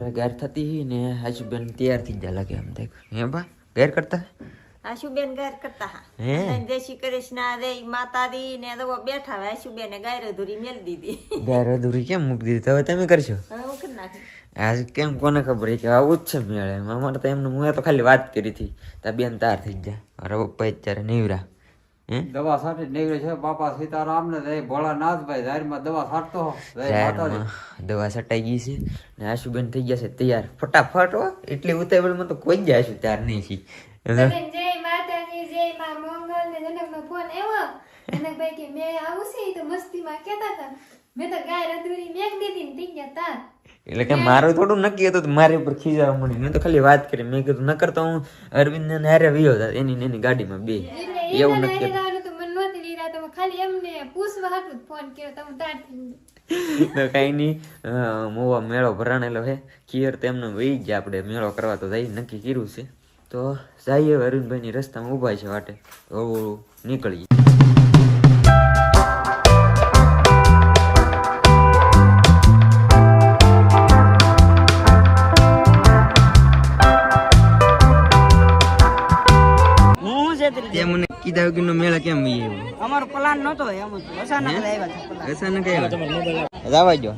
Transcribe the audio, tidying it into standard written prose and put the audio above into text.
ગેર થતી હી ને આશુબેન તૈયાર થઈ ગયા લાગે આમ દેખ હે બા ગેર કરતા આશુબેન ગાયર કરતા હે જય શ્રી કૃષ્ણ રે માતાજી ને તો બેઠા હોય આશુબેન ગાયર અધૂરી મેલ દીધી ગેર અધૂરી કેમ મૂકી દીધી હવે તમે કરશો હવે હું કરી નાખી આજ કેમ કોને ખબર કે આવું જ છે મેળે અમારે તો એમને હું તો ખાલી વાત કરી હતી તા બેન તાર થઈ ગયા અરે પપ્પા અત્યારે નીવરા હે દવા સાટી નીકળે છે બાપા સીતારામ ને જય ભોળાનાથભાઈ જાહેરમાં દવા સાટતો જાહેરમાં દવા સટાઈ ગઈ છે ને આશુબેન થઈ ગયા છે તૈયાર ફટાફટ હો એટલી ઉતાવળમાં તો કોઈ જ આશુ ત્યાર નહીં છે જય માતાજી જય માં મંગલ ને જનકનો ફોન આવ્યો જનકભાઈ કે મેં આવું છે તો મસ્તીમાં કહેતા હતા મેં તો ગાય અધૂરી મેક દીધી ને થઈ ગયા તા એટલે કે મારું થોડું નક્કી હતું મારી ઉપર ખીજાવા મળી મેં તો ખાલી વાત કરી મેં કીધું ન કરતો હું અરવિંદ ને હારે વિયો હતા એની ગાડીમાં બે એવું નક્કી તો મને નહોતી લીધા તો ખાલી એમને પૂછવા હાટું ફોન કર્યો તમે તાર થઈ કઈ નહીં મોવા મેળો ભરાણેલો હે ખીયર તેમને વહી ગયા આપણે મેળો કરવા તો જઈ નક્કી કર્યું છે તો જઈએ અરવિંદભાઈ ની રસ્તામાં ઉભા છે વાટે તો નીકળીએ તે મને કીધા વગરનો મેળા કેમ અમારો પ્લાન નતો એમ અચાનક આવ્યા અચાનક આવ્યો જવા જો